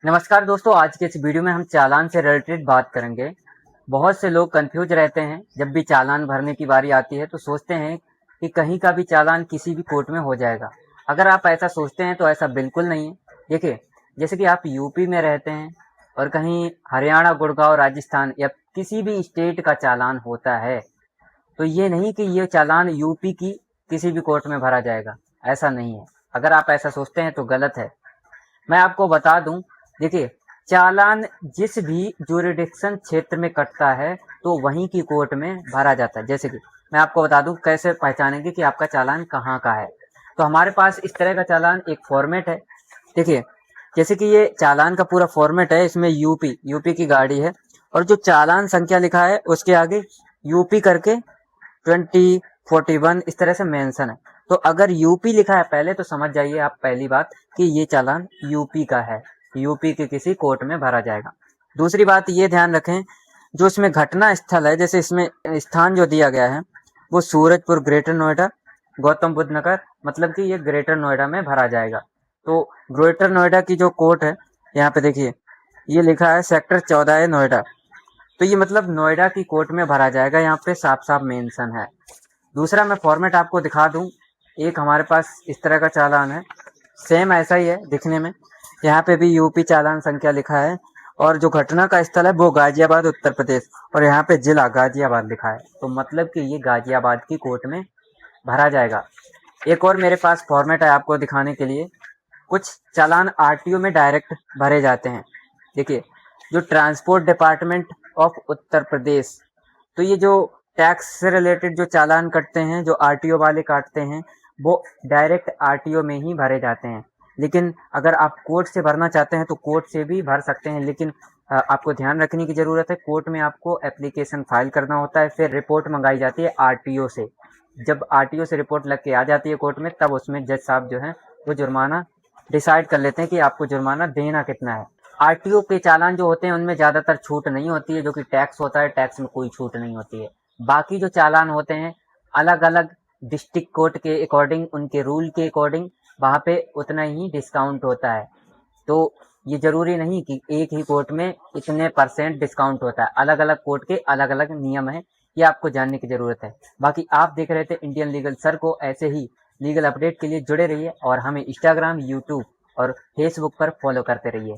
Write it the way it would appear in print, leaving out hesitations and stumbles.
नमस्कार दोस्तों, आज के इस वीडियो में हम चालान से रिलेटेड बात करेंगे। बहुत से लोग कंफ्यूज रहते हैं, जब भी चालान भरने की बारी आती है तो सोचते हैं कि कहीं का भी चालान किसी भी कोर्ट में हो जाएगा। अगर आप ऐसा सोचते हैं तो ऐसा बिल्कुल नहीं है। देखिए, जैसे कि आप यूपी में रहते हैं और कहीं हरियाणा, गुड़गांव, राजस्थान या किसी भी स्टेट का चालान होता है, तो ये नहीं कि ये चालान यूपी की किसी भी कोर्ट में भरा जाएगा। ऐसा नहीं है। अगर आप ऐसा सोचते हैं तो गलत है। मैं आपको बता दूं, देखिए, चालान जिस भी ज्यूरिडिक्शन क्षेत्र में कटता है तो वहीं की कोर्ट में भरा जाता है। जैसे कि मैं आपको बता दूं कैसे पहचानेंगे कि आपका चालान कहाँ का है। तो हमारे पास इस तरह का चालान एक फॉर्मेट है। देखिए, जैसे कि ये चालान का पूरा फॉर्मेट है, इसमें यूपी यूपी की गाड़ी है और जो चालान संख्या लिखा है उसके आगे यूपी करके 2041 इस तरह से मेंशन है। तो अगर यूपी लिखा है पहले तो समझ जाइए आप पहली बात कि ये चालान यूपी का है, यूपी के किसी कोर्ट में भरा जाएगा। दूसरी बात ये ध्यान रखें, जो इसमें घटना स्थल है, जैसे इसमें स्थान जो दिया गया है वो सूरजपुर, ग्रेटर नोएडा, गौतम बुद्ध नगर, मतलब कि ये ग्रेटर नोएडा में भरा जाएगा। तो ग्रेटर नोएडा की जो कोर्ट है, यहाँ पे देखिए ये लिखा है सेक्टर 14 है नोएडा, तो ये मतलब नोएडा की कोर्ट में भरा जाएगा, यहाँ पे साफ साफ मेंशन है। दूसरा मैं फॉर्मेट आपको दिखा दूं, एक हमारे पास इस तरह का चालान है, सेम ऐसा ही है दिखने में। यहाँ पे भी यूपी चालान संख्या लिखा है और जो घटना का स्थल है वो गाजियाबाद, उत्तर प्रदेश, और यहाँ पे जिला गाजियाबाद लिखा है। तो मतलब कि ये गाजियाबाद की कोर्ट में भरा जाएगा। एक और मेरे पास फॉर्मेट है आपको दिखाने के लिए। कुछ चालान आरटीओ में डायरेक्ट भरे जाते हैं। देखिए, जो transport department of Uttar Pradesh, तो ये जो टैक्स से रिलेटेड जो चालान कटते हैं, जो आरटीओ वाले काटते हैं, वो डायरेक्ट आरटीओ में ही भरे जाते हैं। लेकिन अगर आप कोर्ट से भरना चाहते हैं तो कोर्ट से भी भर सकते हैं, लेकिन आपको ध्यान रखने की ज़रूरत है, कोर्ट में आपको एप्लीकेशन फाइल करना होता है, फिर रिपोर्ट मंगाई जाती है आरटीओ से। जब आरटीओ से रिपोर्ट लग के आ जाती है कोर्ट में, तब उसमें जज साहब जो है वो जुर्माना डिसाइड कर लेते हैं कि आपको जुर्माना देना कितना है। आरटीओ के चालान जो होते हैं उनमें ज़्यादातर छूट नहीं होती है, जो कि टैक्स होता है, टैक्स में कोई छूट नहीं होती है। बाकी जो चालान होते हैं अलग अलग डिस्ट्रिक्ट कोर्ट के अकॉर्डिंग, उनके रूल के अकॉर्डिंग वहाँ पे उतना ही डिस्काउंट होता है। तो ये जरूरी नहीं कि एक ही कोर्ट में इतने % डिस्काउंट होता है, अलग अलग कोर्ट के अलग अलग नियम है, ये आपको जानने की जरूरत है। बाकी आप देख रहे थे इंडियन लीगल सर को, ऐसे ही लीगल अपडेट के लिए जुड़े रहिए और हमें इंस्टाग्राम, यूट्यूब और फेसबुक पर फॉलो करते रहिए।